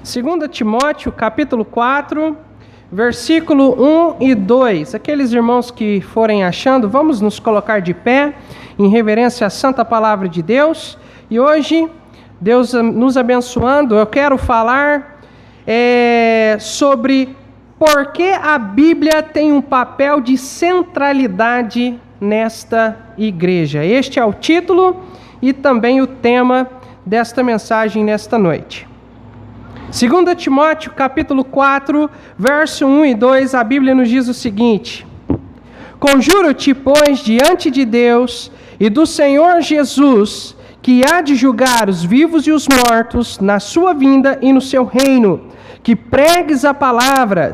2 Timóteo, capítulo 4, versículo 1 e 2. Aqueles irmãos que forem achando, vamos nos colocar de pé, em reverência à santa palavra de Deus. E hoje, Deus nos abençoando, eu quero falar sobre por que a Bíblia tem um papel de centralidade nesta igreja. Este é o título e também o tema desta mensagem nesta noite. 2 Timóteo, capítulo 4, verso 1 e 2, a Bíblia nos diz o seguinte: Conjuro-te, pois, diante de Deus e do Senhor Jesus, que há de julgar os vivos e os mortos na sua vinda e no seu reino, que pregues a palavra,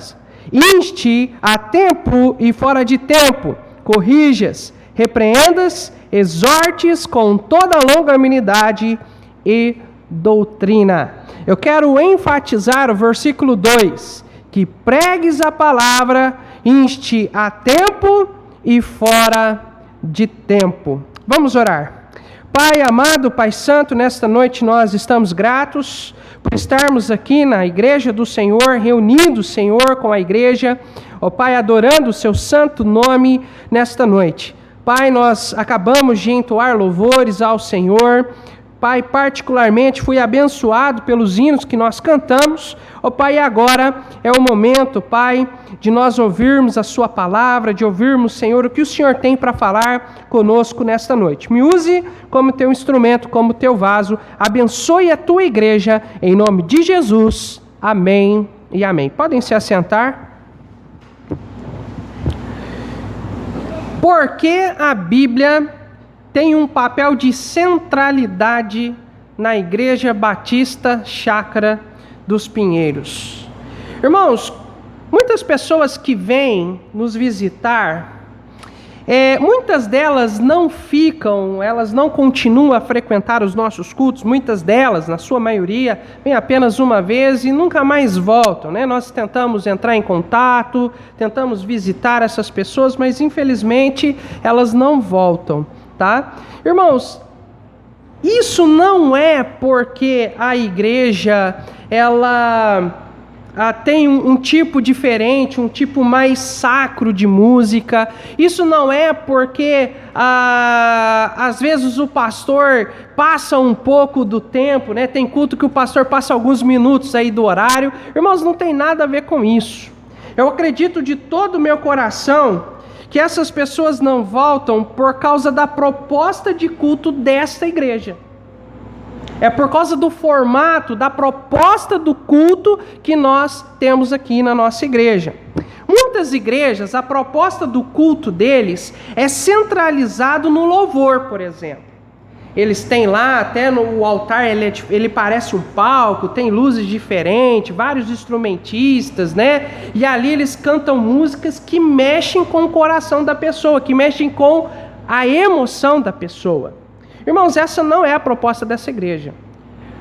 inste a tempo e fora de tempo, corrijas, repreendas, exortes com toda longanimidade e doutrina. Eu quero enfatizar o versículo 2, que pregues a palavra, inste a tempo e fora de tempo. Vamos orar. Pai amado, Pai santo, nesta noite nós estamos gratos por estarmos aqui na igreja do Senhor, reunidos, Senhor, com a igreja, ó Pai, adorando o seu santo nome nesta noite. Pai, nós acabamos de entoar louvores ao Senhor. Pai, particularmente fui abençoado pelos hinos que nós cantamos. Ó Pai, agora é o momento, Pai, de nós ouvirmos a sua palavra, de ouvirmos, Senhor, o que o Senhor tem para falar conosco nesta noite. Me use como teu instrumento, como teu vaso. Abençoe a tua igreja, em nome de Jesus. Amém e amém. Podem se assentar. Por que a Bíblia tem um papel de centralidade na Igreja Batista Chácara dos Pinheiros? Irmãos, muitas pessoas que vêm nos visitar, muitas delas não ficam, elas não continuam a frequentar os nossos cultos. Muitas delas, na sua maioria, vêm apenas uma vez e nunca mais voltam, né? Nós tentamos entrar em contato, tentamos visitar essas pessoas, mas infelizmente elas não voltam. Tá? Irmãos, isso não é porque a igreja ela tem um tipo diferente, um tipo mais sacro de música. Isso não é porque às vezes o pastor passa um pouco do tempo, né? Tem culto que o pastor passa alguns minutos aí do horário. Irmãos, não tem nada a ver com isso. Eu acredito de todo o meu coração que essas pessoas não voltam por causa da proposta de culto desta igreja. É por causa do formato, da proposta do culto que nós temos aqui na nossa igreja. Muitas igrejas, a proposta do culto deles é centralizado no louvor, por exemplo. Eles têm lá, até no altar, ele parece um palco, tem luzes diferentes, vários instrumentistas, né? E ali eles cantam músicas que mexem com o coração da pessoa, que mexem com a emoção da pessoa. Irmãos, essa não é a proposta dessa igreja.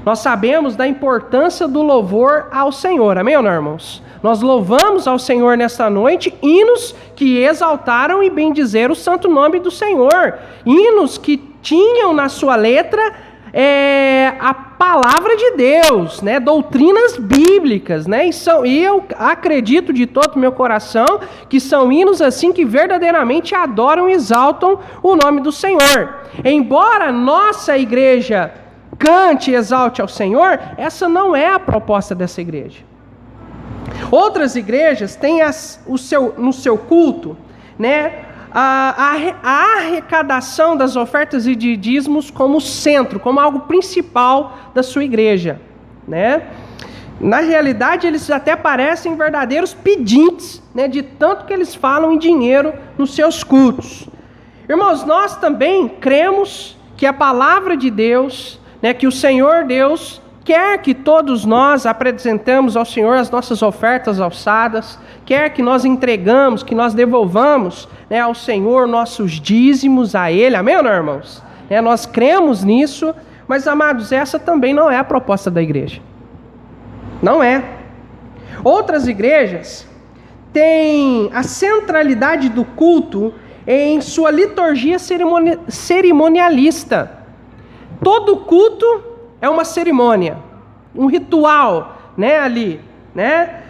Nós sabemos da importância do louvor ao Senhor, amém ou não, irmãos? Nós louvamos ao Senhor nesta noite hinos que exaltaram e bendizeram o santo nome do Senhor. Hinos que tinham na sua letra a palavra de Deus, né? Doutrinas bíblicas, né? E eu acredito de todo o meu coração que são hinos assim que verdadeiramente adoram e exaltam o nome do Senhor. Embora nossa igreja cante e exalte ao Senhor, essa não é a proposta dessa igreja. Outras igrejas têm no seu culto, né, a arrecadação das ofertas e de dízimos como centro, como algo principal da sua igreja, né? Na realidade, eles até parecem verdadeiros pedintes, né, de tanto que eles falam em dinheiro nos seus cultos. Irmãos, nós também cremos que a palavra de Deus, né, que o Senhor Deus quer que todos nós apresentamos ao Senhor as nossas ofertas alçadas, quer que nós entregamos, que nós devolvamos, né, ao Senhor nossos dízimos a Ele, amém ou não, irmãos? Nós cremos nisso, mas, amados, essa também não é a proposta da igreja. Não é. Outras igrejas têm a centralidade do culto em sua liturgia cerimonialista. Todo culto é uma cerimônia, um ritual né, ali, né?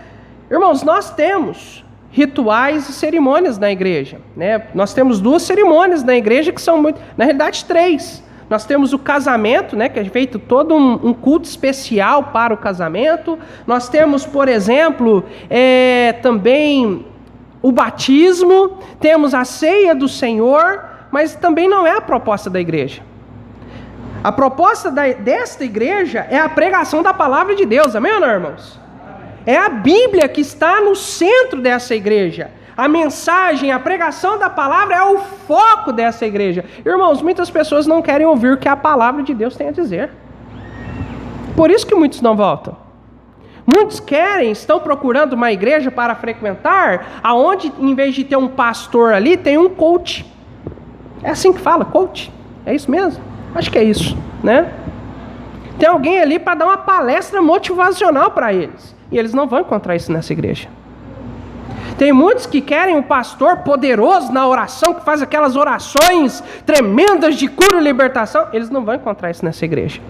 Irmãos, nós temos rituais e cerimônias na igreja, né? Nós temos 2 cerimônias na igreja que são muito, na realidade 3. Nós temos o casamento, né, que é feito todo um culto especial para o casamento. Nós temos, por exemplo, também o batismo, temos a ceia do Senhor, mas também não é a proposta da igreja. A proposta desta igreja é a pregação da palavra de Deus, amém ou não, irmãos? É a Bíblia que está no centro dessa igreja. A mensagem, a pregação da palavra é o foco dessa igreja. Irmãos, muitas pessoas não querem ouvir o que a palavra de Deus tem a dizer. Por isso que muitos não voltam. Muitos estão procurando uma igreja para frequentar, aonde em vez de ter um pastor ali, tem um coach. É assim que fala, coach? É isso mesmo? Acho que é isso, né? Tem alguém ali para dar uma palestra motivacional para eles. E eles não vão encontrar isso nessa igreja. Tem muitos que querem um pastor poderoso na oração, que faz aquelas orações tremendas de cura e libertação. Eles não vão encontrar isso nessa igreja.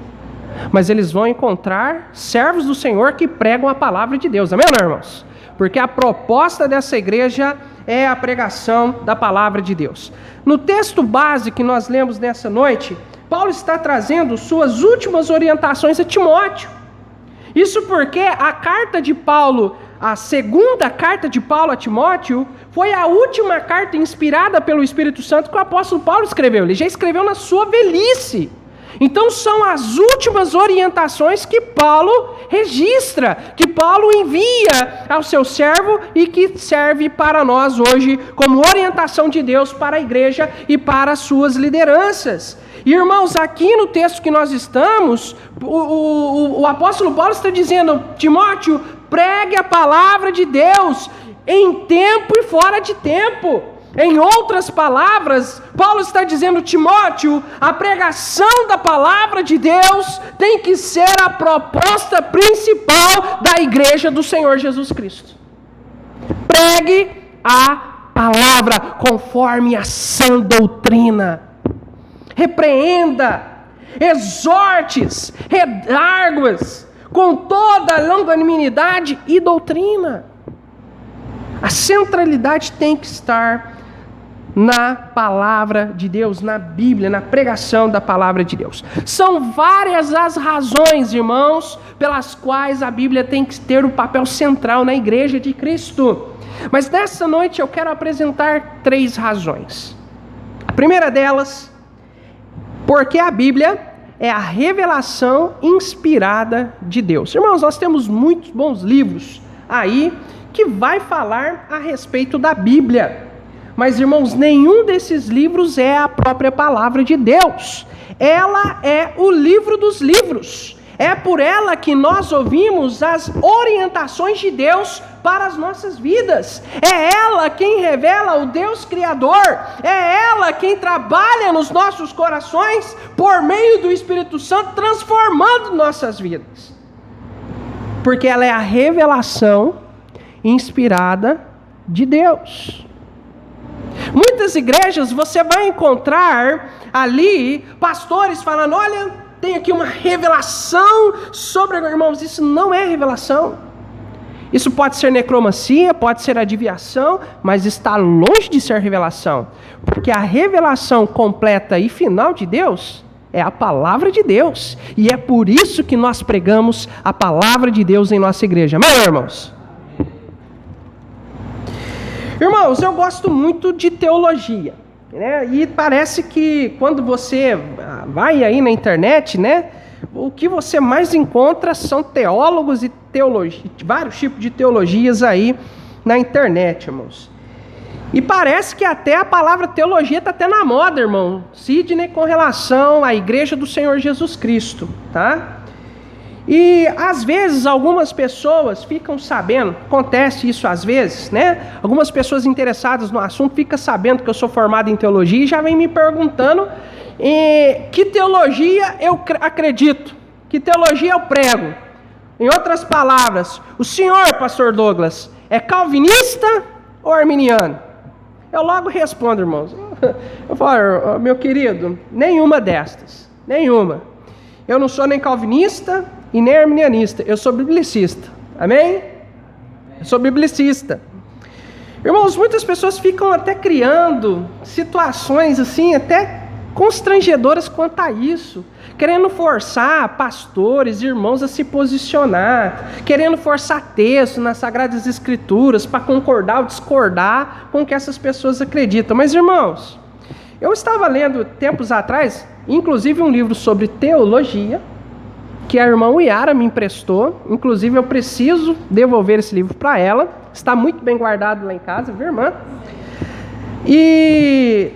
Mas eles vão encontrar servos do Senhor que pregam a palavra de Deus. Amém, irmãos? Porque a proposta dessa igreja é a pregação da palavra de Deus. No texto base que nós lemos nessa noite, Paulo está trazendo suas últimas orientações a Timóteo. Isso porque a carta de Paulo, a segunda carta de Paulo a Timóteo, foi a última carta inspirada pelo Espírito Santo que o apóstolo Paulo escreveu. Ele já escreveu na sua velhice. Então são as últimas orientações que Paulo registra, que Paulo envia ao seu servo e que serve para nós hoje como orientação de Deus para a igreja e para as suas lideranças. E irmãos, aqui no texto que nós estamos, o apóstolo Paulo está dizendo: Timóteo, pregue a palavra de Deus em tempo e fora de tempo. Em outras palavras, Paulo está dizendo: Timóteo, a pregação da palavra de Deus tem que ser a proposta principal da igreja do Senhor Jesus Cristo. Pregue a palavra conforme a sã doutrina. Repreenda, exortes, redarguas com toda a longanimidade e doutrina. A centralidade tem que estar na palavra de Deus, na Bíblia, na pregação da palavra de Deus. São várias as razões, irmãos, pelas quais a Bíblia tem que ter o papel central na igreja de Cristo. Mas nessa noite eu quero apresentar 3 razões. A primeira delas, porque a Bíblia é a revelação inspirada de Deus. Irmãos, nós temos muitos bons livros aí que vai falar a respeito da Bíblia. Mas, irmãos, nenhum desses livros é a própria palavra de Deus. Ela é o livro dos livros. É por ela que nós ouvimos as orientações de Deus para as nossas vidas. É ela quem revela o Deus Criador. É ela quem trabalha nos nossos corações por meio do Espírito Santo, transformando nossas vidas. Porque ela é a revelação inspirada de Deus. Muitas igrejas você vai encontrar ali pastores falando: olha, tem aqui uma revelação sobre... Irmãos, isso não é revelação. Isso pode ser necromancia, pode ser adivinhação, mas está longe de ser revelação. Porque a revelação completa e final de Deus é a palavra de Deus. E é por isso que nós pregamos a palavra de Deus em nossa igreja. Amém, irmãos? Irmãos, eu gosto muito de teologia, né? E parece que quando você vai aí na internet, né, o que você mais encontra são teólogos e teologia, vários tipos de teologias aí na internet, irmãos. E parece que até a palavra teologia está até na moda, irmão. Sidney, com relação à igreja do Senhor Jesus Cristo, tá? E às vezes algumas pessoas ficam sabendo, acontece isso às vezes, né? Algumas pessoas interessadas no assunto ficam sabendo que eu sou formado em teologia e já vem me perguntando que teologia eu acredito, que teologia eu prego. Em outras palavras, o senhor, pastor Douglas, é calvinista ou arminiano? Eu logo respondo, irmãos. Eu falo: meu querido, nenhuma destas, nenhuma. Eu não sou nem calvinista e nem arminianista. Eu sou biblicista. Amém? Eu sou biblicista. Irmãos, muitas pessoas ficam até criando situações assim, até constrangedoras quanto a isso, querendo forçar pastores, irmãos a se posicionar, querendo forçar texto nas Sagradas Escrituras para concordar ou discordar com o que essas pessoas acreditam. Mas, irmãos, eu estava lendo tempos atrás, inclusive um livro sobre teologia, que a irmã Yara me emprestou. Inclusive eu preciso devolver esse livro para ela, está muito bem guardado lá em casa, viu, irmã? E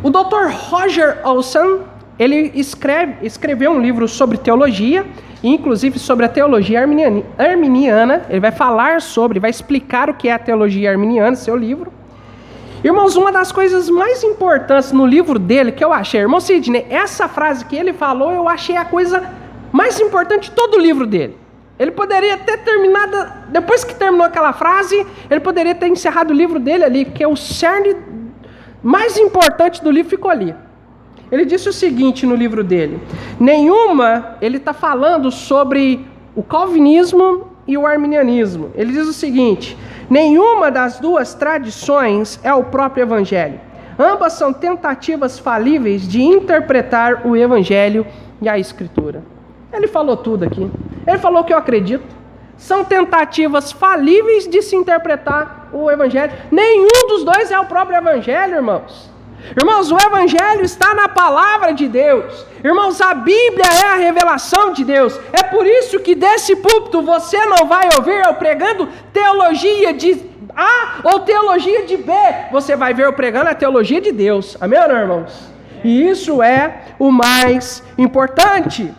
o Dr. Roger Olson, ele escreveu um livro sobre teologia, inclusive sobre a teologia arminiana. Ele vai falar sobre, vai explicar o que é a teologia arminiana, seu livro. Irmãos, uma das coisas mais importantes no livro dele que eu achei, irmão Sidney, essa frase que ele falou, eu achei a coisa mais importante de todo o livro dele. Ele poderia ter terminado, depois que terminou aquela frase, ele poderia ter encerrado o livro dele ali, porque o cerne mais importante do livro ficou ali. Ele disse o seguinte no livro dele: ele está falando sobre o calvinismo e o arminianismo. Ele diz o seguinte: nenhuma das duas tradições é o próprio evangelho. Ambas são tentativas falíveis de interpretar o evangelho e a escritura. Ele falou tudo aqui. Ele falou o que eu acredito. São tentativas falíveis de se interpretar o evangelho. Nenhum dos dois é o próprio evangelho, irmãos. Irmãos, o evangelho está na palavra de Deus. Irmãos, a Bíblia é a revelação de Deus. É por isso que desse púlpito você não vai ouvir eu pregando teologia de A ou teologia de B. Você vai ver eu pregando a teologia de Deus. Amém, irmãos? E isso é o mais importante.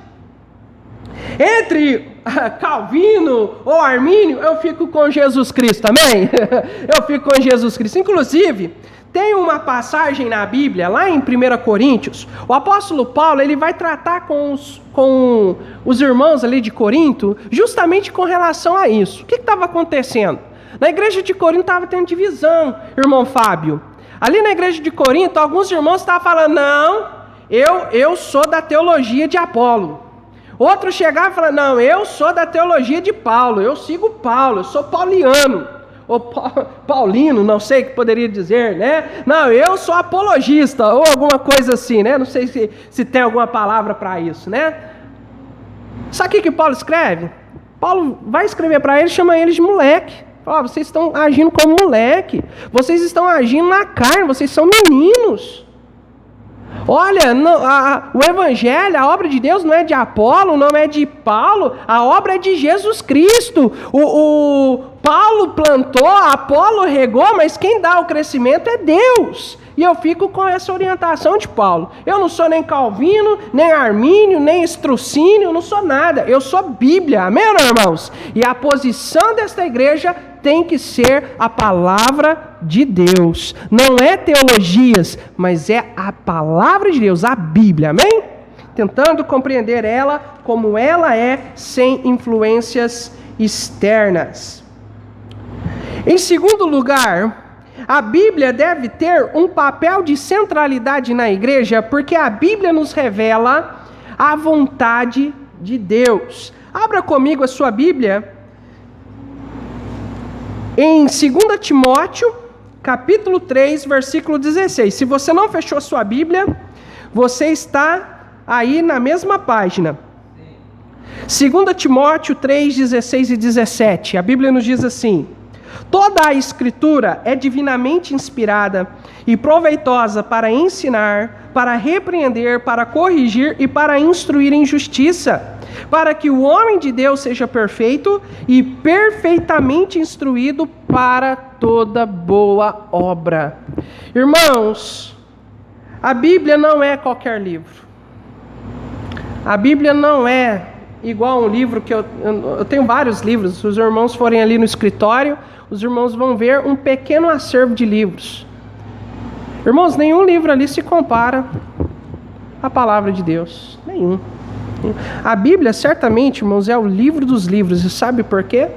Entre Calvino ou Armínio, eu fico com Jesus Cristo, amém? Eu fico com Jesus Cristo. Inclusive, tem uma passagem na Bíblia, lá em 1 Coríntios, o apóstolo Paulo, ele vai tratar com os irmãos ali de Corinto, justamente com relação a isso. O que estava acontecendo? Na igreja de Corinto estava tendo divisão, irmão Fábio. Ali na igreja de Corinto, alguns irmãos estavam falando, não, eu sou da teologia de Apolo. Outro chegava e falava, não, eu sou da teologia de Paulo, eu sigo Paulo, eu sou pauliano, ou paulino, não sei o que poderia dizer, né? Não, eu sou apologista, ou alguma coisa assim, né? Não sei se tem alguma palavra para isso, né? Sabe o que Paulo escreve? Paulo vai escrever para eles, chama eles de moleque. Fala, vocês estão agindo como moleque, vocês estão agindo na carne, vocês são meninos. Olha, o evangelho, a obra de Deus não é de Apolo, não é de Paulo, a obra é de Jesus Cristo. O Paulo plantou, Apolo regou, mas quem dá o crescimento é Deus. E eu fico com essa orientação de Paulo. Eu não sou nem Calvino, nem Armínio, nem Estrucínio, eu não sou nada. Eu sou Bíblia, amém, irmãos? E a posição desta igreja tem que ser a palavra de Deus. Não é teologias, mas é a palavra de Deus, a Bíblia, amém? Tentando compreender ela como ela é, sem influências externas. Em segundo lugar, a Bíblia deve ter um papel de centralidade na igreja, porque a Bíblia nos revela a vontade de Deus. Abra comigo a sua Bíblia em 2 Timóteo, capítulo 3, versículo 16. Se você não fechou a sua Bíblia, você está aí na mesma página. 2 Timóteo 3, 16 e 17. A Bíblia nos diz assim: toda a Escritura é divinamente inspirada e proveitosa para ensinar, para repreender, para corrigir e para instruir em justiça, para que o homem de Deus seja perfeito e perfeitamente instruído para toda boa obra. Irmãos, a Bíblia não é qualquer livro. A Bíblia não é igual a um livro que eu tenho vários livros. Se os irmãos forem ali no escritório, os irmãos vão ver um pequeno acervo de livros. Irmãos, nenhum livro ali se compara à palavra de Deus. Nenhum. A Bíblia, certamente, irmãos, é o livro dos livros. E sabe por quê?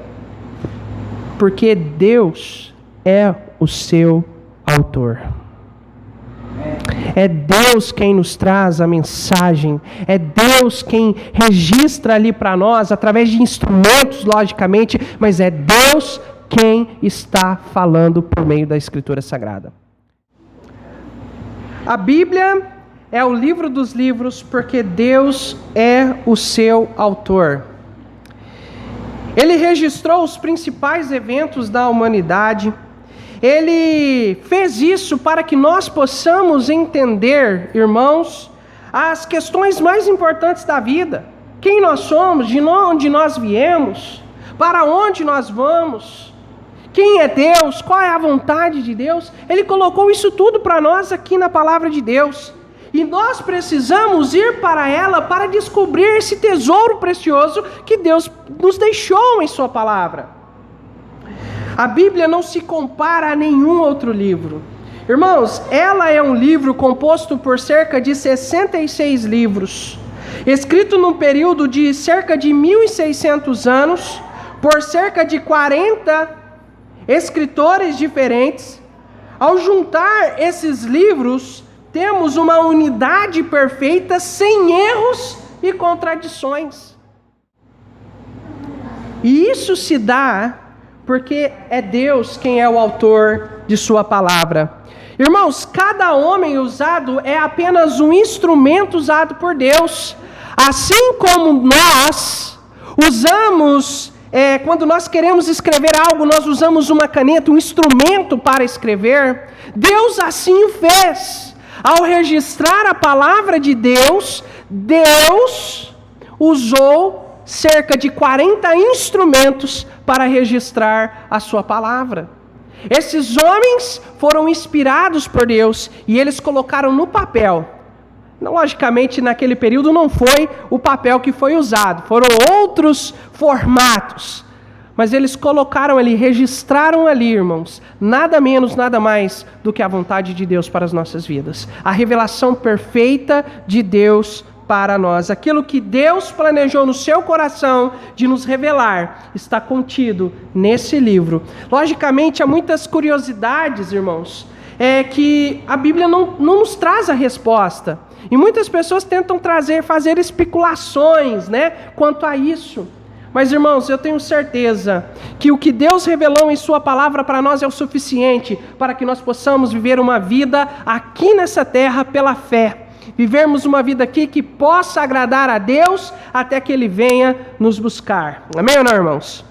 Porque Deus é o seu autor. É Deus quem nos traz a mensagem. É Deus quem registra ali para nós, através de instrumentos, logicamente, mas é Deus quem está falando por meio da Escritura Sagrada. A Bíblia é o livro dos livros porque Deus é o seu autor. Ele registrou os principais eventos da humanidade. Ele fez isso para que nós possamos entender, irmãos, as questões mais importantes da vida. Quem nós somos, de onde nós viemos, para onde nós vamos, quem é Deus, qual é a vontade de Deus. Ele colocou isso tudo para nós aqui na palavra de Deus. E nós precisamos ir para ela para descobrir esse tesouro precioso que Deus nos deixou em sua palavra. A Bíblia não se compara a nenhum outro livro. Irmãos, ela é um livro composto por cerca de 66 livros, escrito num período de cerca de 1.600 anos, por cerca de 40 escritores diferentes. Ao juntar esses livros, temos uma unidade perfeita, sem erros e contradições. E isso se dá porque é Deus quem é o autor de sua palavra. Irmãos, cada homem usado é apenas um instrumento usado por Deus. Assim como nós usamos, quando nós queremos escrever algo, nós usamos uma caneta, um instrumento para escrever, Deus assim o fez. Ao registrar a palavra de Deus, Deus usou cerca de 40 instrumentos para registrar a sua palavra. Esses homens foram inspirados por Deus e eles colocaram no papel. Logicamente, naquele período não foi o papel que foi usado, foram outros formatos. Mas eles colocaram ali, registraram ali, irmãos, nada menos, nada mais do que a vontade de Deus para as nossas vidas. A revelação perfeita de Deus para nós. Aquilo que Deus planejou no seu coração de nos revelar está contido nesse livro. Logicamente, há muitas curiosidades, irmãos, que a Bíblia não nos traz a resposta. E muitas pessoas tentam fazer especulações, quanto a isso. Mas, irmãos, eu tenho certeza que o que Deus revelou em sua palavra para nós é o suficiente para que nós possamos viver uma vida aqui nessa terra pela fé. Vivermos uma vida aqui que possa agradar a Deus até que Ele venha nos buscar. Amém ou não, irmãos?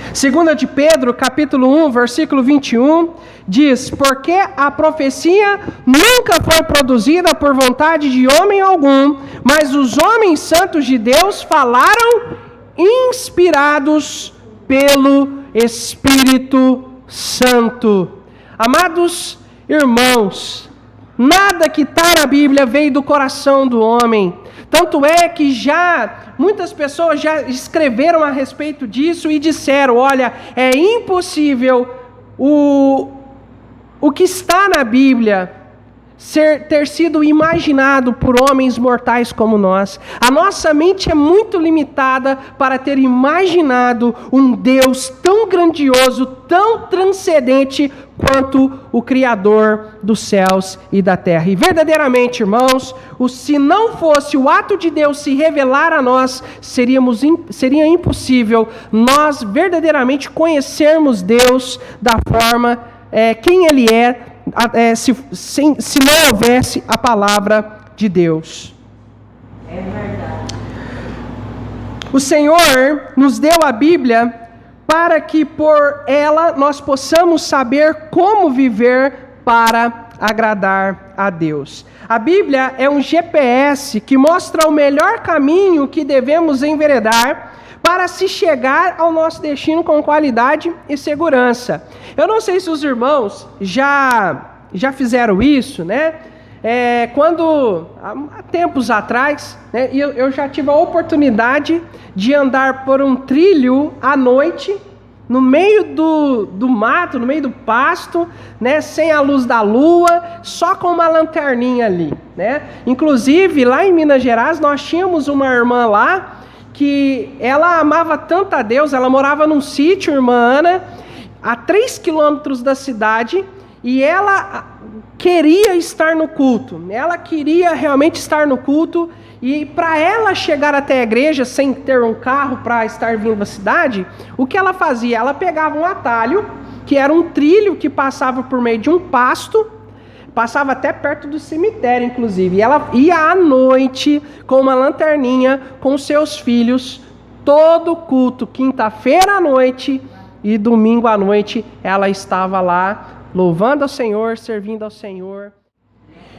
2 de Pedro, capítulo 1, versículo 21, diz: porque a profecia nunca foi produzida por vontade de homem algum, mas os homens santos de Deus falaram inspirados pelo Espírito Santo. Amados irmãos, nada que está na Bíblia veio do coração do homem. Tanto é que muitas pessoas já escreveram a respeito disso e disseram: olha, é impossível o que está na Bíblia ter sido imaginado por homens mortais como nós. A nossa mente é muito limitada para ter imaginado um Deus tão grandioso, tão transcendente quanto o Criador dos céus e da terra. E verdadeiramente, irmãos, se não fosse o ato de Deus se revelar a nós, seria impossível nós verdadeiramente conhecermos Deus da forma quem Ele é, se não houvesse a palavra de Deus. É verdade. O Senhor nos deu a Bíblia para que por ela nós possamos saber como viver para agradar a Deus. A Bíblia é um GPS que mostra o melhor caminho que devemos enveredar para se chegar ao nosso destino com qualidade e segurança. Eu não sei se os irmãos já fizeram isso, quando, há tempos atrás, eu já tive a oportunidade de andar por um trilho à noite, no meio do mato, no meio do pasto, sem a luz da lua, só com uma lanterninha ali. Inclusive, lá em Minas Gerais, nós tínhamos uma irmã lá, que ela amava tanto a Deus, ela morava num sítio, irmã Ana, a 3 quilômetros da cidade, e ela queria estar no culto. Ela queria realmente estar no culto. E para ela chegar até a igreja sem ter um carro para estar vindo da cidade, o que ela fazia? Ela pegava um atalho, que era um trilho que passava por meio de um pasto, passava até perto do cemitério, inclusive. E ela ia à noite com uma lanterninha com seus filhos, todo culto, quinta-feira à noite e domingo à noite, ela estava lá louvando ao Senhor, servindo ao Senhor.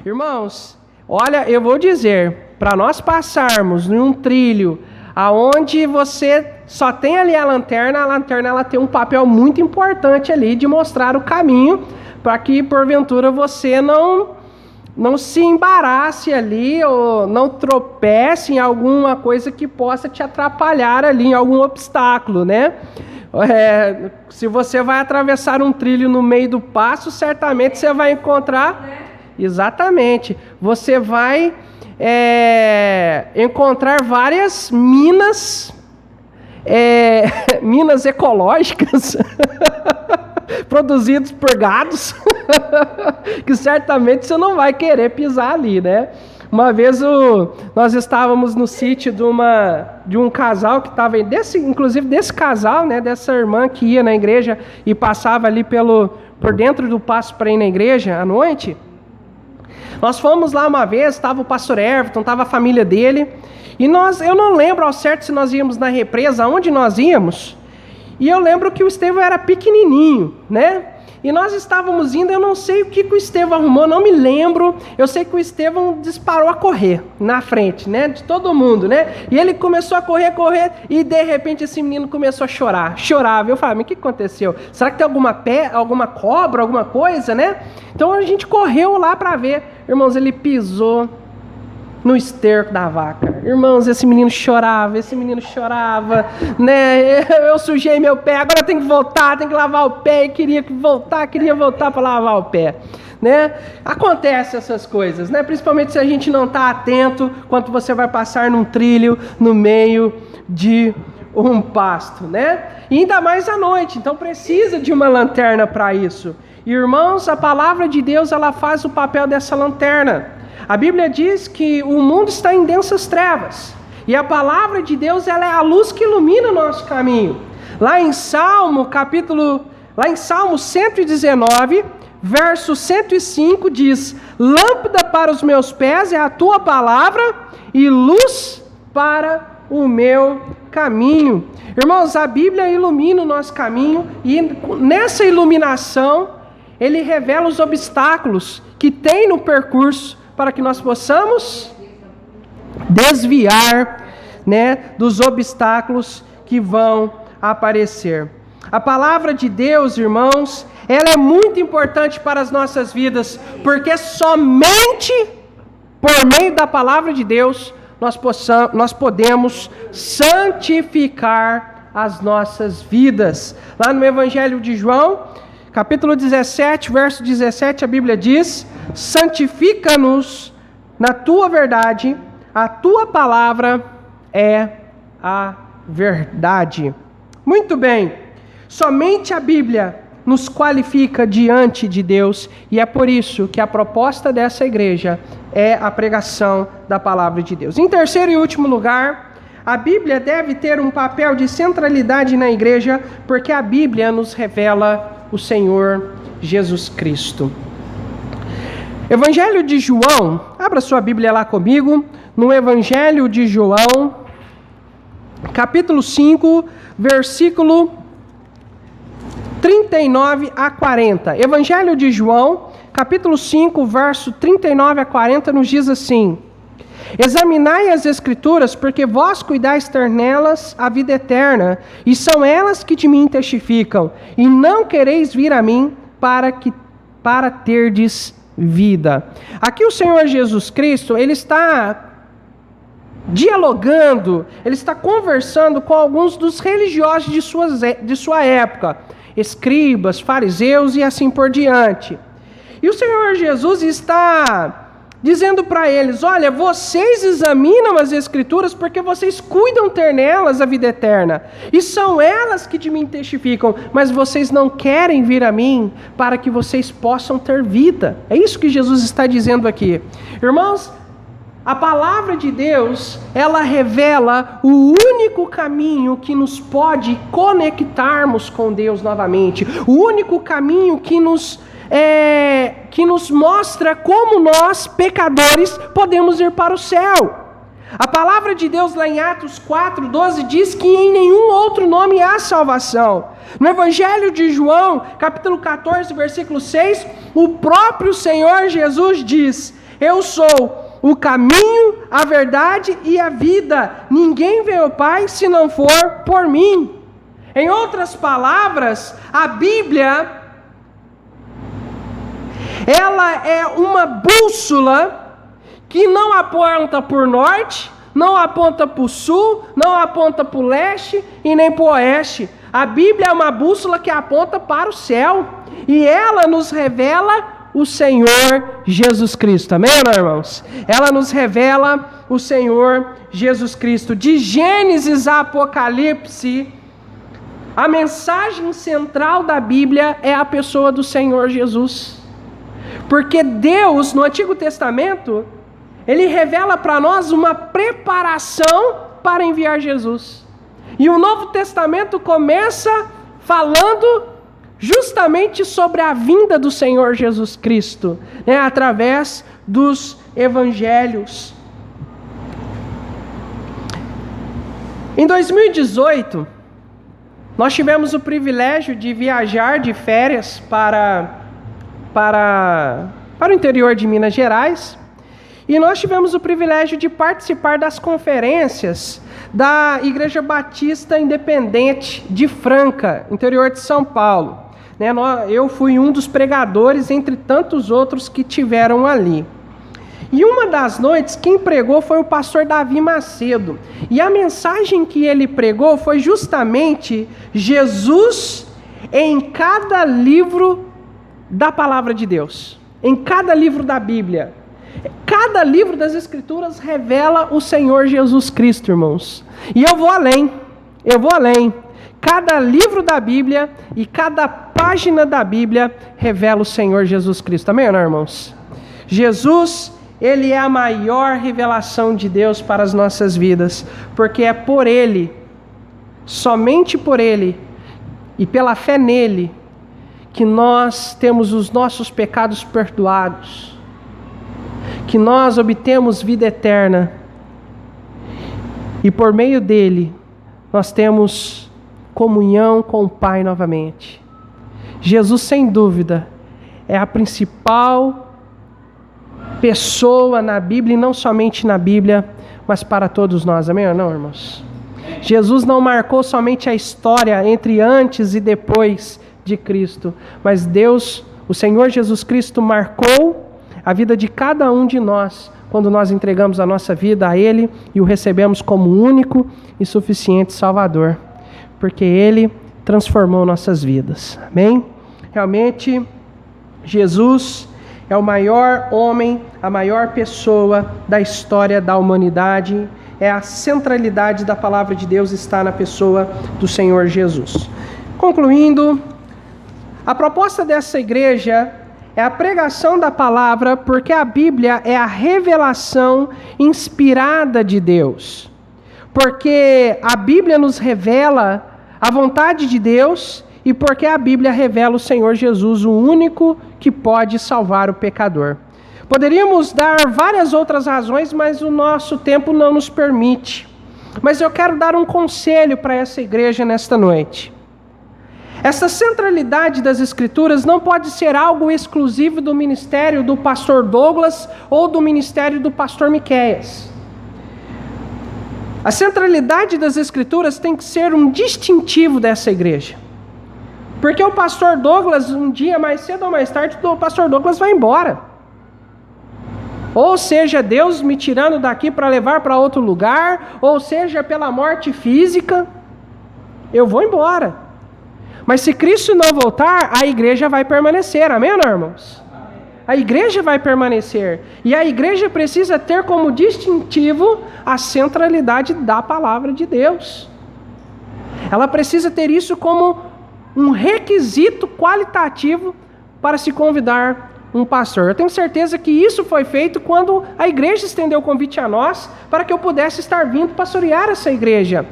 Irmãos, olha, eu vou dizer, para nós passarmos num trilho aonde você só tem ali a lanterna ela tem um papel muito importante ali de mostrar o caminho para que porventura você não se embarace ali ou não tropece em alguma coisa que possa te atrapalhar ali em algum obstáculo, né? Se você vai atravessar um trilho no meio do pasto, certamente você vai encontrar... Exatamente. Você vai encontrar várias minas, minas ecológicas, produzidas por gados, que certamente você não vai querer pisar ali, né? Uma vez nós estávamos no sítio de um casal que estava, inclusive desse casal, né, dessa irmã que ia na igreja e passava ali por dentro do pasto para ir na igreja à noite. Nós fomos lá uma vez, estava o pastor Everton, estava a família dele, e eu não lembro ao certo se nós íamos na represa, aonde nós íamos, e eu lembro que o Estevão era pequenininho, né? E nós estávamos indo, eu não sei o que o Estevão arrumou, não me lembro, eu sei que o Estevão disparou a correr na frente, né, de todo mundo, né? E ele começou a correr, e de repente esse menino começou a chorar, chorava. Eu falei, mas o que aconteceu? Será que tem alguma cobra, alguma coisa, né? Então a gente correu lá para ver. Irmãos, ele pisou no esterco da vaca. Irmãos, esse menino chorava, né? Eu sujei meu pé, agora tem que voltar, tem que lavar o pé, e queria voltar para lavar o pé, né? Acontece essas coisas, né? Principalmente se a gente não está atento quando você vai passar num trilho no meio de um pasto, né? E ainda mais à noite, então precisa de uma lanterna para isso. Irmãos, a palavra de Deus, ela faz o papel dessa lanterna. A Bíblia diz que o mundo está em densas trevas, e a palavra de Deus, ela é a luz que ilumina o nosso caminho. Lá em Salmo 119, verso 105 diz: lâmpada para os meus pés é a tua palavra e luz para o meu caminho. Irmãos, a Bíblia ilumina o nosso caminho, e nessa iluminação ele revela os obstáculos que tem no percurso para que nós possamos desviar, né, dos obstáculos que vão aparecer. A palavra de Deus, irmãos, ela é muito importante para as nossas vidas, porque somente por meio da palavra de Deus nós podemos santificar as nossas vidas. Lá no Evangelho de João, capítulo 17, verso 17, a Bíblia diz: santifica-nos na tua verdade, a tua palavra é a verdade. Muito bem, somente a Bíblia nos qualifica diante de Deus, e é por isso que a proposta dessa igreja é a pregação da palavra de Deus. Em terceiro e último lugar, a Bíblia deve ter um papel de centralidade na igreja, porque a Bíblia nos revela o Senhor Jesus Cristo. Evangelho de João, abra sua Bíblia lá comigo, no Evangelho de João, capítulo 5, versículo 39 a 40. Evangelho de João, capítulo 5, verso 39 a 40, nos diz assim: examinai as Escrituras, porque vós cuidais ter nelas a vida eterna, e são elas que de mim testificam, e não quereis vir a mim para terdes vida. Aqui o Senhor Jesus Cristo, ele está dialogando, ele está conversando com alguns dos religiosos de sua época, escribas, fariseus e assim por diante. E o Senhor Jesus está dizendo para eles: olha, vocês examinam as Escrituras porque vocês cuidam ter nelas a vida eterna, e são elas que de mim testificam, mas vocês não querem vir a mim para que vocês possam ter vida. É isso que Jesus está dizendo aqui. Irmãos, a palavra de Deus, ela revela o único caminho que nos pode conectarmos com Deus novamente, o único caminho que nos mostra como nós, pecadores, podemos ir para o céu. A palavra de Deus lá em Atos 4:12 diz que em nenhum outro nome há salvação. No Evangelho de João, capítulo 14, versículo 6, o próprio Senhor Jesus diz: eu sou o caminho, a verdade e a vida. Ninguém vê o Pai se não for por mim. Em outras palavras, a Bíblia, ela é uma bússola que não aponta para o norte, não aponta para o sul, não aponta para o leste e nem para o oeste. A Bíblia é uma bússola que aponta para o céu, e ela nos revela o Senhor Jesus Cristo. Amém, irmãos? Ela nos revela o Senhor Jesus Cristo. De Gênesis a Apocalipse, a mensagem central da Bíblia é a pessoa do Senhor Jesus. Porque Deus, no Antigo Testamento, Ele revela para nós uma preparação para enviar Jesus. E o Novo Testamento começa falando justamente sobre a vinda do Senhor Jesus Cristo, através dos evangelhos. Em 2018, nós tivemos o privilégio de viajar de férias para o interior de Minas Gerais, e nós tivemos o privilégio de participar das conferências da Igreja Batista Independente de Franca, interior de São Paulo. Eu fui um dos pregadores entre tantos outros que tiveram ali. E uma das noites, quem pregou foi o pastor Davi Macedo. E a mensagem que ele pregou foi justamente Jesus em cada livro da palavra de Deus. Em cada livro da Bíblia. Cada livro das Escrituras revela o Senhor Jesus Cristo, irmãos. E eu vou além. Cada livro da Bíblia e cada página da Bíblia revela o Senhor Jesus Cristo. Amém, irmãos? Jesus, Ele é a maior revelação de Deus para as nossas vidas, porque é por Ele, somente por Ele e pela fé nele, que nós temos os nossos pecados perdoados, que nós obtemos vida eterna, e por meio dele nós temos comunhão com o Pai novamente. Jesus, sem dúvida, é a principal pessoa na Bíblia, e não somente na Bíblia, mas para todos nós. Amém ou não, irmãos? Jesus não marcou somente a história entre antes e depois de Cristo, mas Deus, o Senhor Jesus Cristo, marcou a vida de cada um de nós quando nós entregamos a nossa vida a Ele e o recebemos como único e suficiente Salvador, porque Ele transformou nossas vidas. Amém? Realmente, Jesus é o maior homem, a maior pessoa da história da humanidade. É a centralidade da palavra de Deus está na pessoa do Senhor Jesus. Concluindo, a proposta dessa igreja é a pregação da palavra, porque a Bíblia é a revelação inspirada de Deus. Porque a Bíblia nos revela a vontade de Deus, e porque a Bíblia revela o Senhor Jesus, o único que pode salvar o pecador. Poderíamos dar várias outras razões, mas o nosso tempo não nos permite. Mas eu quero dar um conselho para essa igreja nesta noite. Essa centralidade das Escrituras não pode ser algo exclusivo do ministério do pastor Douglas ou do ministério do pastor Miqueias. A centralidade das Escrituras tem que ser um distintivo dessa igreja. Porque o pastor Douglas, um dia mais cedo ou mais tarde, o pastor Douglas vai embora. Ou seja, Deus me tirando daqui para levar para outro lugar, ou seja, pela morte física, eu vou embora. Mas se Cristo não voltar, a igreja vai permanecer. Amém, irmãos? a igreja vai permanecer. E a igreja precisa ter como distintivo a centralidade da palavra de Deus. Ela precisa ter isso como um requisito qualitativo para se convidar um pastor. Eu tenho certeza que isso foi feito quando a igreja estendeu o convite a nós para que eu pudesse estar vindo pastorear essa igreja.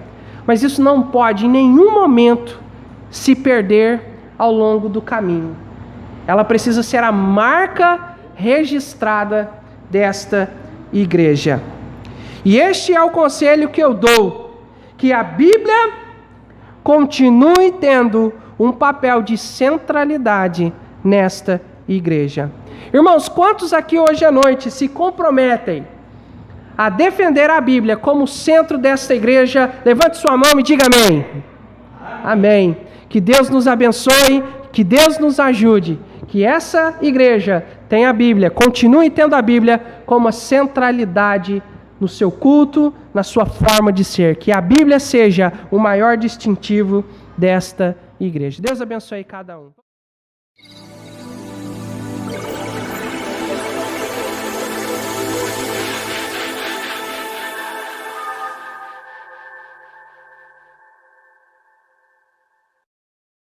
Mas isso não pode em nenhum momento se perder ao longo do caminho. Ela precisa ser a marca registrada desta igreja. E este é o conselho que eu dou, que a Bíblia continue tendo um papel de centralidade nesta igreja. Irmãos, quantos aqui hoje à noite se comprometem a defender a Bíblia como centro desta igreja? Levante sua mão e diga amém. Amém. Que Deus nos abençoe, que Deus nos ajude, que essa igreja tenha a Bíblia, continue tendo a Bíblia como a centralidade no seu culto, na sua forma de ser. Que a Bíblia seja o maior distintivo desta igreja. Deus abençoe cada um.